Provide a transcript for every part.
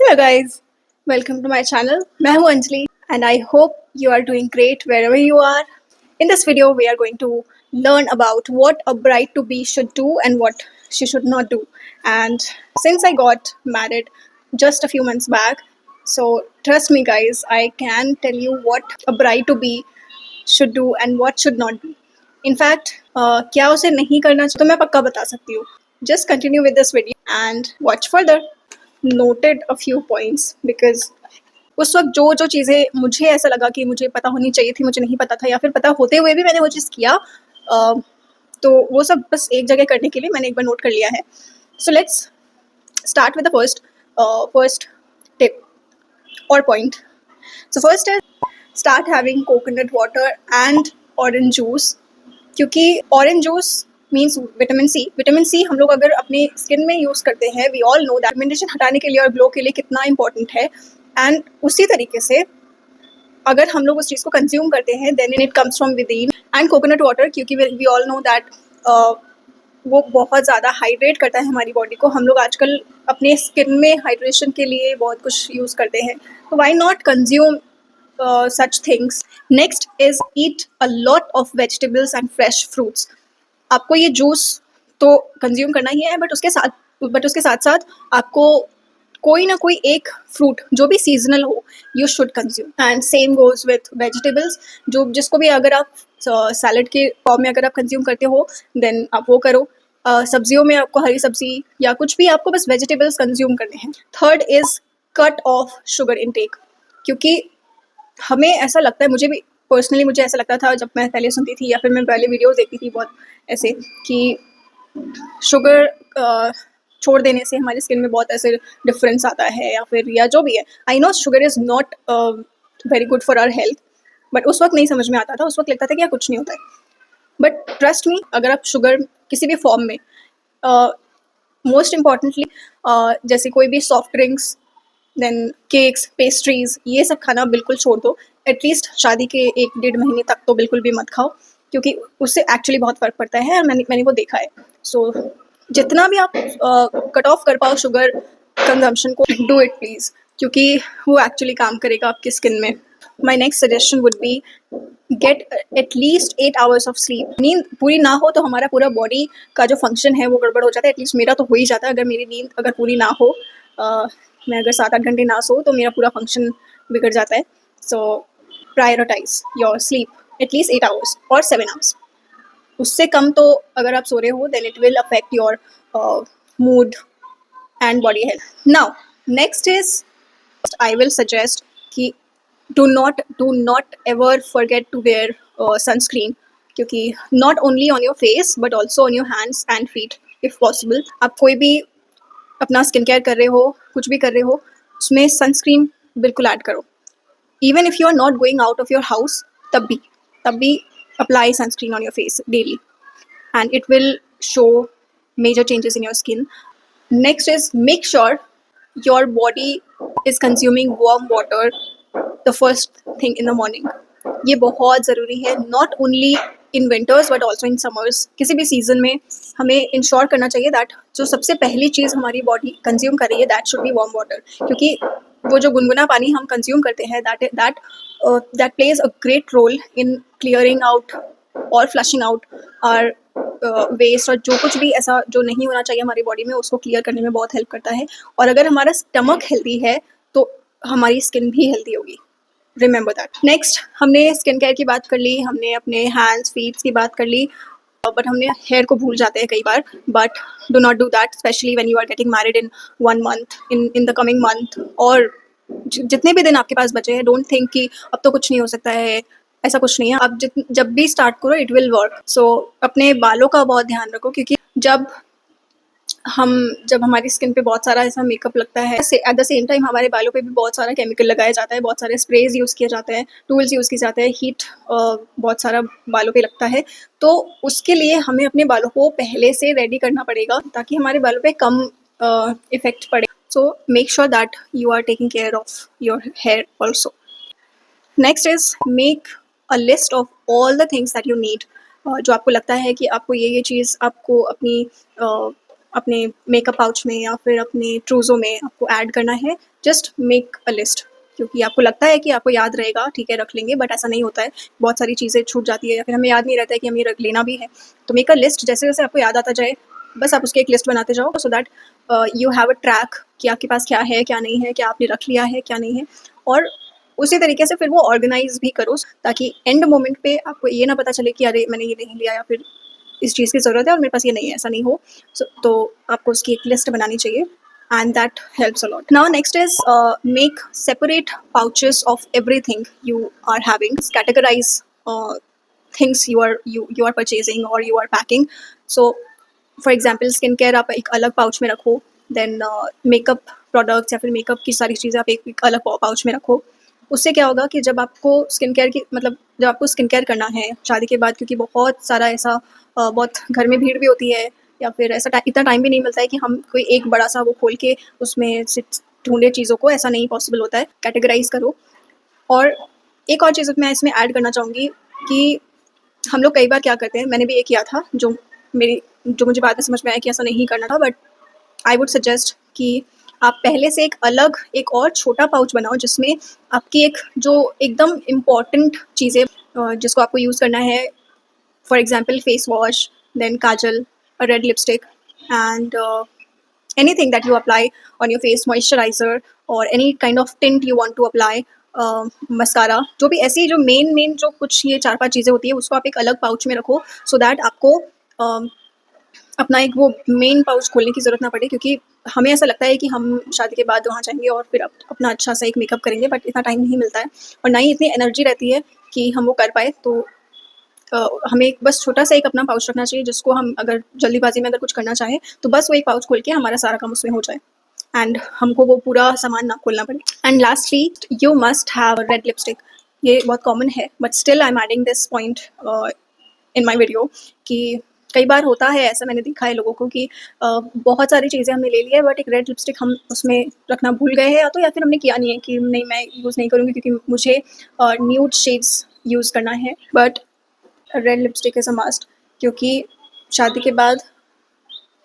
Hello guys, welcome to my channel. मैं हूँ Anjali and I hope you are doing great wherever you are. In this video, we are going to learn about what a bride to be should do and what she should not do. And since I got married just a few months back, so trust me guys, I can tell you what a bride to be should do and what should not do. In fact, क्या उसे नहीं करना चाहिए तो मैं पक्का बता सकती हूँ. Just continue with this video and watch further. Noted a few points because उस वक्त जो चीज़ें मुझे ऐसा लगा कि मुझे पता होनी चाहिए थी, मुझे नहीं पता था, या फिर पता होते हुए भी मैंने वो चीज़ किया, तो वो सब बस एक जगह करने के लिए मैंने एक बार नोट कर लिया है. So let's start with the first tip और point. So first is start having coconut water and orange juice, क्योंकि orange juice means vitamin C हम लोग अगर अपने स्किन में यूज़ करते हैं, we all know that pigmentation हटाने के लिए और ग्लो के लिए कितना इंपॉर्टेंट है. एंड उसी तरीके से अगर हम लोग उस चीज़ को कंज्यूम करते हैं then it comes from within. And coconut water, क्योंकि वी ऑल नो दैट वो बहुत ज़्यादा हाइड्रेट करता है हमारी बॉडी को. हम लोग आजकल अपने स्किन में हाइड्रेशन के लिए बहुत कुछ यूज़ करते हैं, तो why not consume such things. Next is eat a lot of vegetables and fresh fruits. आपको ये जूस तो कंज्यूम करना ही है, बट उसके साथ साथ आपको कोई ना कोई एक फ्रूट जो भी सीजनल हो you should consume. And same goes with vegetables, जिसको भी अगर आप सैलड के फॉर्म में अगर आप कंज्यूम करते हो देन आप वो करो. सब्जियों में आपको हरी सब्जी या कुछ भी, आपको बस वेजिटेबल्स कंज्यूम करने हैं. Third is cut off sugar intake, क्योंकि हमें ऐसा लगता है, मुझे भी पर्सनली मुझे ऐसा लगता था जब मैं पहले सुनती थी या फिर मैं पहले वीडियोस देखती थी बहुत ऐसे, कि शुगर छोड़ देने से हमारी स्किन में बहुत ऐसे डिफरेंस आता है या फिर या जो भी है. I know sugar is not very good for our health, but उस वक्त नहीं समझ में आता था. उस वक्त लगता था कि यार कुछ नहीं होता है. बट ट्रस्ट मी, अगर आप शुगर किसी भी फॉर्म में, मोस्ट इम्पॉर्टेंटली जैसे कोई भी soft drinks, then cakes, pastries, ये सब खाना बिल्कुल छोड़ दो. एटलीस्ट शादी के 1-1.5 महीने तक तो बिल्कुल भी मत खाओ, क्योंकि उससे एक्चुअली बहुत फ़र्क पड़ता है और मैंने वो देखा है. सो जितना भी आप कट ऑफ कर पाओ शुगर कंजम्पशन को, डू इट प्लीज़, क्योंकि वो एक्चुअली काम करेगा आपकी स्किन में. My next suggestion would be get at least 8 hours of sleep. नींद पूरी ना हो तो हमारा पूरा बॉडी का जो फंक्शन है वो गड़बड़ हो जाता है. एटलीस्ट मेरा तो हो ही जाता है. अगर मेरी नींद अगर पूरी ना हो, मैं अगर 7-8 घंटे ना सो तो मेरा पूरा फंक्शन बिगड़ जाता है. So prioritize your sleep at least 8 hours और 7 hours. उससे कम तो अगर आप सो रहे हो then it will affect your mood and body health. Now next is I will suggest कि do not ever forget to wear sunscreen, क्योंकि not only on your face but also on your hands and feet if possible. आप कोई भी अपना skin care कर रहे हो, कुछ भी कर रहे हो, उसमें सनस्क्रीन बिल्कुल ऐड करो. Even if you are not going out of your house, तब भी apply sunscreen on your face daily and it will show major changes in your skin. Next is make sure your body is consuming warm water the first thing in the morning. ये बहुत ज़रूरी है, not only in winters but also in summers. किसी भी season में हमें ensure करना चाहिए दैट जो सबसे पहली चीज़ हमारी बॉडी कंज्यूम कर रही है that should be warm water, क्योंकि वो जो गुनगुना पानी हम कंज्यूम करते हैं that plays a great role in clearing out और फ्लशिंग आउट आवर वेस्ट, और जो कुछ भी ऐसा जो नहीं होना चाहिए हमारी बॉडी में उसको क्लियर करने में बहुत हेल्प करता है. और अगर हमारा स्टमक हेल्दी है तो हमारी स्किन भी हेल्दी होगी. Remember that. नेक्स्ट, हमने स्किन केयर की बात कर ली, हमने अपने हैंड्स फीट्स की बात कर ली, बट हमने हेयर को भूल जाते हैं कई बार. But do not do that, specially when you are getting married in 1 month, in the coming month, और जितने भी दिन आपके पास बचे हैं. डोंट थिंक कि अब तो कुछ नहीं हो सकता है, ऐसा कुछ नहीं है. आप जब भी स्टार्ट करो इट विल वर्क. सो अपने बालों का बहुत ध्यान रखो, क्योंकि जब हमारी स्किन पे बहुत सारा ऐसा मेकअप लगता है, एट द सेम टाइम हमारे बालों पे भी बहुत सारा केमिकल लगाया जाता है, बहुत सारे स्प्रेज यूज़ किए जाते हैं, टूल्स यूज़ किए जाते हैं, हीट बहुत सारा बालों पे लगता है. तो उसके लिए हमें अपने बालों को पहले से रेडी करना पड़ेगा ताकि हमारे बालों पे कम इफेक्ट पड़े. So make sure that you are taking care of your hair also. Next is make a list of all the things that you need. जो आपको लगता है कि आपको ये चीज़ आपको अपने मेकअप पाउच में या फिर अपने ट्रूज़ो में आपको ऐड करना है, जस्ट मेक अ लिस्ट, क्योंकि आपको लगता है कि आपको याद रहेगा, ठीक है रख लेंगे, बट ऐसा नहीं होता है। बहुत सारी चीज़ें छूट जाती है या फिर हमें याद नहीं रहता है कि हमें रख लेना भी है। तो मेक अ लिस्ट, जैसे जैसे आपको याद आता जाए बस आप उसकी एक लिस्ट बनाते जाओ, so that you have a track कि आपके पास क्या है क्या नहीं है, क्या आपने रख लिया है क्या नहीं है, और उसी तरीके से फिर वो ऑर्गेनाइज भी करो, ताकि एंड मोमेंट पे आपको ये ना पता चले कि अरे मैंने ये नहीं लिया या फिर इस चीज़ की ज़रूरत है और मेरे पास ये नहीं है, ऐसा नहीं हो। तो आपको उसकी एक लिस्ट बनानी चाहिए, and that helps a lot. Now next is make separate pouches of everything you are having. Categorize things you are purchasing or you are packing. So for example skin care आप एक अलग pouch में रखो, then makeup products या फिर makeup की सारी चीज़ें आप एक अलग पाउच में रखो। उससे क्या होगा कि जब आपको स्किन केयर की मतलब जब आपको स्किन केयर करना है शादी के बाद, क्योंकि बहुत सारा ऐसा बहुत घर में भीड़ भी होती है या फिर ऐसा इतना टाइम भी नहीं मिलता है कि हम कोई एक बड़ा सा वो खोल के उसमें से ढूंढे चीज़ों को, ऐसा नहीं पॉसिबल होता है। कैटेगराइज करो। और एक और चीज़ मैं इसमें ऐड करना चाहूँगी कि हम लोग कई बार क्या करते हैं, मैंने भी ये किया था, जो मुझे बाद में समझ में आया कि ऐसा नहीं करना था, बट आई वुड सजेस्ट कि आप पहले से एक और छोटा पाउच बनाओ जिसमें आपकी एक जो एकदम इम्पॉर्टेंट चीज़ें जिसको आपको यूज़ करना है, for example face wash, then kajal, red lipstick and anything that you apply on your face, moisturizer or any kind of tint you want to apply, mascara, जो भी ऐसी जो मेन जो कुछ ये 4-5 चीज़ें होती है उसको आप एक अलग पाउच में रखो, सो दैट आपको अपना एक वो मेन पाउच खोलने की ज़रूरत ना पड़े, क्योंकि हमें ऐसा लगता है कि हम शादी के बाद वहाँ जाएंगे और फिर अपना अच्छा सा एक मेकअप करेंगे, बट इतना टाइम नहीं मिलता है और ना ही इतनी एनर्जी रहती है कि हम वो कर पाए। तो हमें बस छोटा सा एक अपना पाउच रखना चाहिए, जिसको हम अगर जल्दीबाजी में अगर कुछ करना चाहें तो बस वो एक पाउच खोल के हमारा सारा काम उसमें हो जाए एंड हमको वो पूरा सामान ना खोलना पड़े। And lastly, you must have read lipstick. ये बहुत कॉमन है, but still I am adding this point in my video कि कई बार होता है ऐसा, मैंने देखा है लोगों को कि बहुत सारी चीज़ें हमने ले ली है बट एक रेड लिपस्टिक हम उसमें रखना भूल गए हैं, या फिर हमने किया नहीं है कि नहीं मैं यूज़ नहीं करूँगी क्योंकि मुझे न्यूड शेड्स यूज़ करना है। But red lipstick is a must, क्योंकि शादी के बाद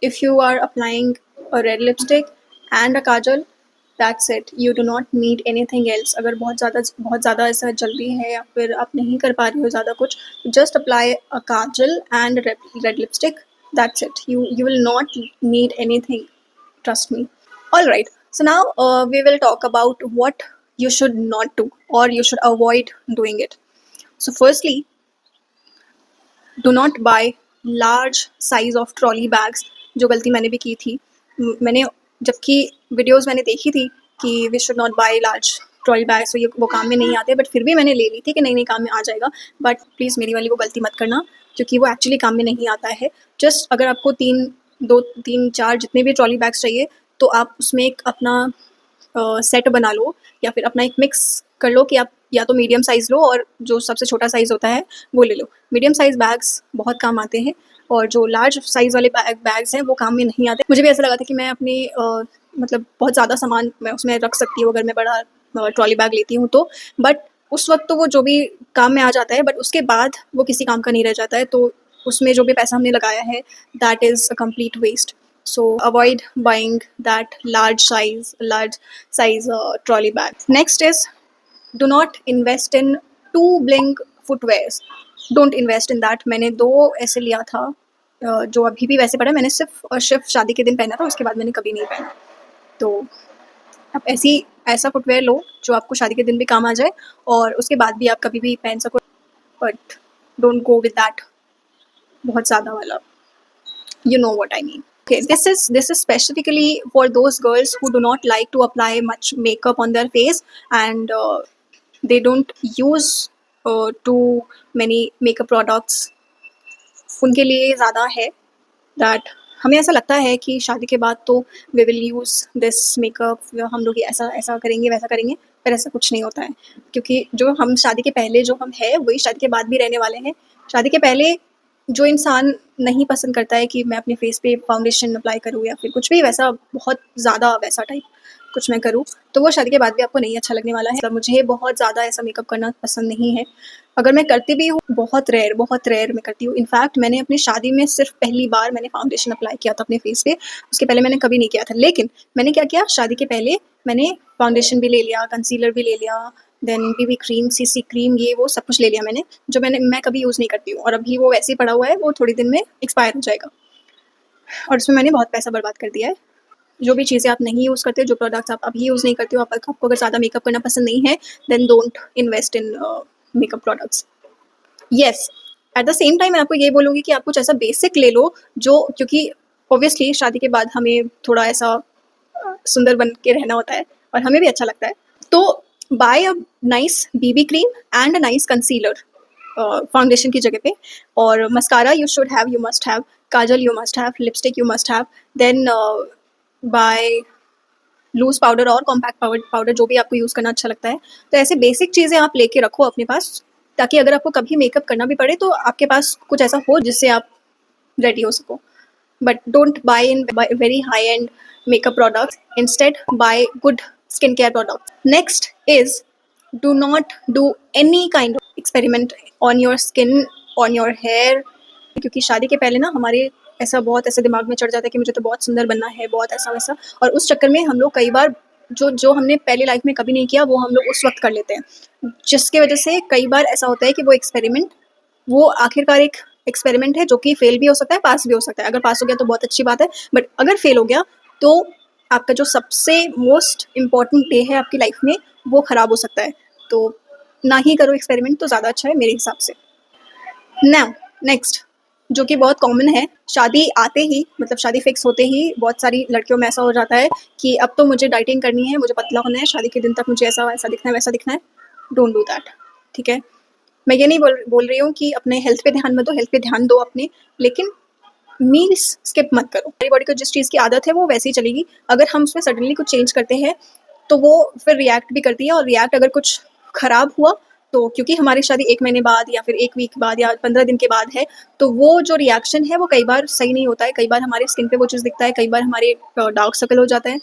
if you are applying a red lipstick and a kajal, that's it, you do not need anything else. अगर बहुत ज़्यादा ऐसा जल्दी है या फिर आप नहीं कर पा रही हो ज़्यादा कुछ, just apply a kajal and red lipstick, that's it, you will not need anything, trust me. All right, so now we will talk about what you should not do or you should avoid doing it. So firstly, do not buy large size of trolley bags, जो गलती मैंने भी की थी। मैंने जबकि videos मैंने देखी थी कि we should not buy large trolley bags, तो ये वो काम में नहीं आते, बट फिर भी मैंने ले ली थी कि नहीं काम में आ जाएगा। बट प्लीज़ मेरी वाली वो गलती मत करना, क्योंकि वो एक्चुअली काम में नहीं आता है। जस्ट अगर आपको 3-4 जितने भी ट्रॉली बैग्स चाहिए, तो आप उसमें एक अपना सेट बना लो या फिर अपना एक मिक्स कर लो कि आप या तो मीडियम साइज़ लो और जो सबसे छोटा साइज़ होता है वो ले लो। मीडियम साइज़ बैग्स बहुत काम आते हैं और जो लार्ज साइज़ वाले बैग्स हैं वो काम में नहीं आते। मुझे भी ऐसा लगा था कि मैं अपनी मतलब बहुत ज़्यादा सामान मैं उसमें रख सकती हूँ अगर मैं बड़ा ट्रॉली बैग लेती हूँ तो, बट उस वक्त तो वो जो भी काम में आ जाता है, बट उसके बाद वो किसी काम का नहीं रह जाता है, तो उसमें जो भी पैसा हमने लगाया है that is a complete waste. So avoid buying that large size trolley bag. Next is, do not invest in too bling footwears. Don't invest in that. मैंने 2 ऐसे लिया था जो अभी भी वैसे पड़ा, मैंने सिर्फ शादी के दिन पहना था, उसके बाद मैंने कभी नहीं पहना। तो आप ऐसा फुटवेयर लो जो आपको शादी के दिन भी काम आ जाए और उसके बाद भी आप कभी भी पहन सको, but don't go with that बहुत ज़्यादा वाला, you know what I mean. Okay, this is specifically for those girls who do not like to apply much makeup on their face and they don't use too many makeup products. उनके लिए ज़्यादा है that हमें ऐसा लगता है कि शादी के बाद तो we will use this makeup, हम लोग ऐसा करेंगे वैसा करेंगे, पर ऐसा कुछ नहीं होता है, क्योंकि जो हम शादी के पहले जो हम हैं वही शादी के बाद भी रहने वाले हैं। शादी के पहले जो इंसान नहीं पसंद करता है कि मैं अपने फेस पे फाउंडेशन अप्लाई करूँ या फिर कुछ भी वैसा बहुत ज़्यादा वैसा टाइप, कुछ मैं करूँ, तो वो शादी के बाद भी आपको नहीं अच्छा लगने वाला है। मतलब मुझे बहुत ज़्यादा ऐसा मेकअप करना पसंद नहीं है। अगर मैं करती भी हूँ, बहुत रेयर मैं करती हूँ। इनफैक्ट मैंने अपनी शादी में सिर्फ पहली बार मैंने फाउंडेशन अप्लाई किया था अपने फेस पे, उसके पहले मैंने कभी नहीं किया था। लेकिन मैंने क्या किया, शादी के पहले मैंने फाउंडेशन भी ले लिया, कंसीलर भी ले लिया, then BB cream, CC cream, ये वो सब कुछ ले लिया मैंने, जो मैं कभी यूज़ नहीं करती हूँ, और अभी वो वैसे ही पड़ा हुआ है, वो थोड़ी दिन में एक्सपायर हो जाएगा। और उसमें मैंने बहुत पैसा बर्बाद कर दिया है। जो भी चीज़ें आप नहीं यूज़ करते, जो प्रोडक्ट्स आप अभी यूज़ नहीं करते हो, आपको अगर ज़्यादा मेकअप करना पसंद नहीं है, then don't invest in makeup products. Yes, at the same time मैं आपको ये बोलूँगी कि आप कुछ ऐसा बेसिक ले लो, जो, क्योंकि ऑब्वियसली शादी के बाद हमें थोड़ा ऐसा सुंदर बन के रहना होता है और हमें भी अच्छा लगता है। तो buy a nice BB cream and a nice concealer foundation की जगह पे, और mascara you should have, you must have, kajal you must have, lipstick you must have, then buy loose powder और कॉम्पैक्ट पाउडर, जो भी आपको यूज़ करना अच्छा लगता है। तो ऐसे बेसिक चीज़ें आप लेके रखो अपने पास, ताकि अगर आपको कभी मेकअप करना भी पड़े तो आपके पास कुछ ऐसा हो जिससे आप रेडी हो सको। But don't buy in very high-end makeup products. Instead, buy good skincare products. Next is, do not do any kind of experiment on your skin, on your hair. क्योंकि शादी के पहले ना हमारे ऐसा बहुत ऐसे दिमाग में चढ़ जाता है कि मुझे तो बहुत सुंदर बनना है, बहुत ऐसा वैसा, और उस चक्कर में हम लोग कई बार जो जो हमने पहले लाइफ में कभी नहीं किया वो हम लोग उस वक्त कर लेते हैं, जिसकी वजह से कई बार ऐसा होता है कि वो एक्सपेरिमेंट, वो आखिरकार एक एक्सपेरिमेंट है जो कि फेल भी हो सकता है, पास भी हो सकता है। अगर पास हो गया तो बहुत अच्छी बात है, बट अगर फेल हो गया तो आपका जो सबसे मोस्ट इम्पॉर्टेंट डे है आपकी लाइफ में, वो ख़राब हो सकता है। तो ना ही करो एक्सपेरिमेंट, तो ज़्यादा अच्छा है मेरे हिसाब से। नाउ नेक्स्ट, जो कि बहुत कॉमन है, शादी आते ही, मतलब शादी फिक्स होते ही बहुत सारी लड़कियों में ऐसा हो जाता है कि अब तो मुझे डाइटिंग करनी है, मुझे पतला होना है, शादी के दिन तक मुझे ऐसा वैसा दिखना है, वैसा दिखना है। डोंट डू दैट, ठीक है? मैं ये नहीं बोल रही हूँ कि अपने हेल्थ पे ध्यान मत दो, हेल्थ पे ध्यान दो अपने, लेकिन मील्स स्किप मत करो। हमारी बॉडी को जिस चीज़ की आदत है वो वैसे ही चलेगी। अगर हम उसमें सडनली कुछ चेंज करते हैं तो वो फिर रिएक्ट भी करती है, और रिएक्ट अगर कुछ खराब हुआ तो, क्योंकि हमारी शादी 1 महीने बाद या फिर 1 वीक बाद या 15 दिन के बाद है, तो वो जो रिएक्शन है वो कई बार सही नहीं होता है। कई बार हमारे स्किन पे वो चीज़ दिखता है, कई बार हमारे डार्क सर्कल हो जाता है।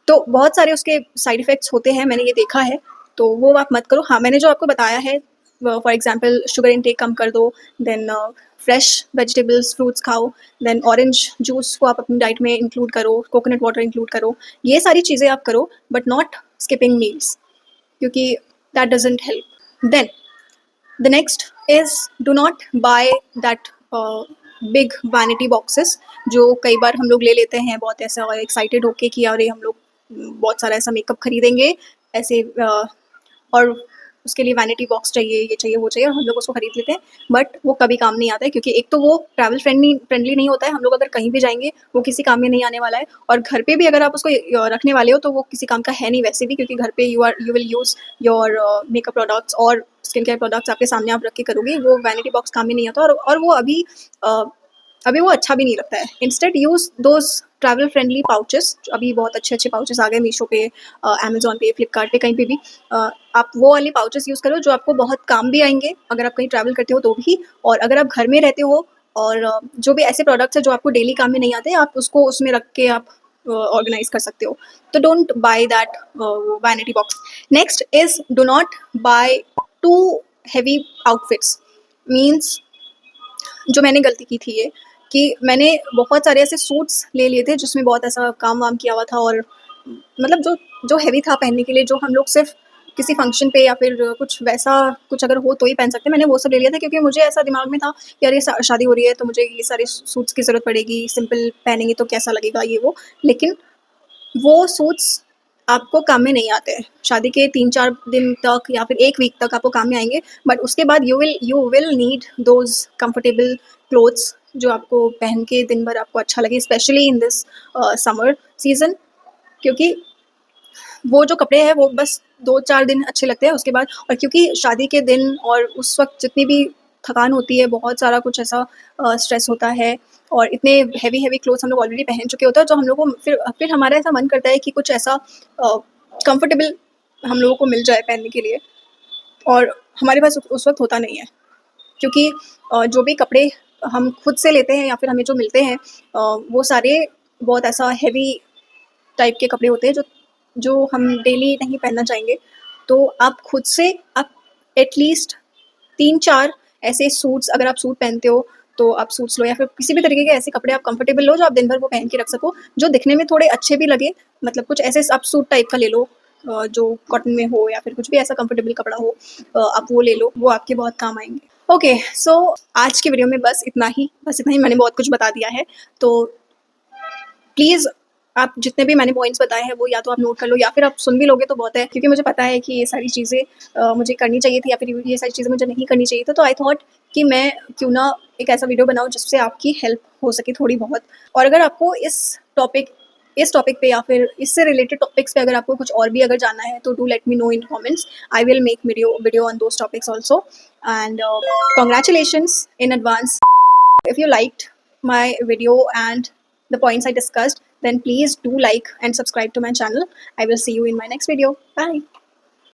तो बहुत सारे उसके साइड इफ़ेक्ट्स होते हैं, मैंने ये देखा है, तो वो आप मत करो। हाँ, मैंने जो आपको बताया है, फॉर एग्जांपल शुगर इनटेक कम कर दो, देन फ्रेश वेजिटेबल्स, फ्रूट्स खाओ, देन ऑरेंज जूस को आप अपनी डाइट में इंक्लूड करो, कोकोनट वाटर इंक्लूड करो, ये सारी चीज़ें आप करो, बट नॉट स्किपिंग मील्स, क्योंकि that doesn't help. Then the next is, do not buy that big vanity boxes, जो कई बार हम लोग ले लेते हैं बहुत ऐसा एक्साइटेड होके कि अरे हम लोग बहुत सारा ऐसा मेकअप खरीदेंगे ऐसे, और उसके लिए वैनिटी बॉक्स चाहिए, ये चाहिए, वो चाहिए, और हम लोग उसको खरीद लेते हैं, बट वो कभी काम नहीं आता है, क्योंकि एक तो वो ट्रैवल फ्रेंडली नहीं होता है। हम लोग अगर कहीं भी जाएंगे वो किसी काम में नहीं आने वाला है, और घर पे भी अगर आप उसको रखने वाले हो तो वो किसी काम का है नहीं वैसे भी, क्योंकि घर पे you will use your makeup products और स्किन केयर प्रोडक्ट्स आपके सामने आप रख के करोगे, वो वैनिटी बॉक्स काम में नहीं आता, और वो अभी वो अच्छा भी नहीं लगता है। Instead use those travel friendly pouches, अभी बहुत अच्छे पाउचेस आ गए मीशो पे, अमेजोन पे, फ्लिपकार्ट पे, कहीं पे भी। आप वो वाले पाउचेस यूज़ करो जो आपको बहुत काम भी आएंगे अगर आप कहीं ट्रैवल करते हो तो भी, और अगर आप घर में रहते हो और जो भी ऐसे प्रोडक्ट्स हैं जो आपको डेली काम में नहीं आते, आप उसको उसमें रख के आप ऑर्गेनाइज कर सकते हो। तो don't by that vanity box. Next is, do not by two heavy outfits. Means, जो मैंने गलती की थी ये, कि मैंने बहुत सारे ऐसे सूट्स ले लिए थे जिसमें बहुत ऐसा काम वाम किया हुआ था, और मतलब जो जो हैवी था पहनने के लिए, जो हम लोग सिर्फ किसी फंक्शन पे या फिर कुछ वैसा कुछ अगर हो तो ही पहन सकते हैं, मैंने वो सब ले लिया था, क्योंकि मुझे ऐसा दिमाग में था कि यार ये शादी हो रही है तो मुझे ये सारे सूट्स की ज़रूरत पड़ेगी, सिंपल पहनेंगे तो कैसा लगेगा ये वो। लेकिन वो सूट्स आपको काम में नहीं आते हैं। शादी के 3-4 दिन तक या फिर 1 वीक तक आपको काम में आएँगे, बट उसके बाद you will need those comfortable clothes जो आपको पहन के दिन भर आपको अच्छा लगे, specially in this summer season, क्योंकि वो जो कपड़े हैं वो बस 2-4 दिन अच्छे लगते हैं, उसके बाद, और क्योंकि शादी के दिन और उस वक़्त जितनी भी थकान होती है, बहुत सारा कुछ ऐसा स्ट्रेस होता है, और इतने हेवी क्लोथ्स हम लोग ऑलरेडी पहन चुके होते हैं, तो हम लोग को फिर हमारा ऐसा मन करता है कि कुछ ऐसा कंफर्टेबल हम लोगों को मिल जाए पहनने के लिए, और हमारे पास उस वक़्त होता नहीं है, क्योंकि जो भी कपड़े हम खुद से लेते हैं या फिर हमें जो मिलते हैं, वो सारे बहुत ऐसा हेवी टाइप के कपड़े होते हैं, जो जो हम डेली नहीं पहनना चाहेंगे, तो आप खुद से आप एटलीस्ट 3-4 ऐसे सूट्स, अगर आप सूट पहनते हो तो आप सूट्स लो, या फिर किसी भी तरीके के ऐसे कपड़े आप कंफर्टेबल लो जो आप दिन भर वो पहन के रख सको, जो दिखने में थोड़े अच्छे भी लगे। मतलब कुछ ऐसे आप सूट टाइप का ले लो जो कॉटन में हो, या फिर कुछ भी ऐसा कंफर्टेबल कपड़ा हो, आप वो ले लो, वो आपके बहुत काम आएंगे। ओके, सो आज की वीडियो में बस इतना ही, मैंने बहुत कुछ बता दिया है। तो प्लीज़ आप जितने भी मैंने पॉइंट्स बताए हैं वो या तो आप नोट कर लो, या फिर आप सुन भी लोगे तो बहुत है, क्योंकि मुझे पता है कि ये सारी चीज़ें मुझे करनी चाहिए थी, या फिर ये सारी चीज़ें मुझे नहीं करनी चाहिए थी। तो आई थॉट कि मैं क्यों ना एक ऐसा वीडियो बनाऊँ जिससे आपकी हेल्प हो सके थोड़ी बहुत। और अगर आपको इस टॉपिक पे या फिर इससे रिलेटेड टॉपिक्स पे अगर आपको कुछ और भी अगर जानना है, तो do let me know in comments. I will make video on those topics also. And congratulations in advance if you liked my video and the points I discussed, then please do like and subscribe to my channel. I will see you in my next video. Bye.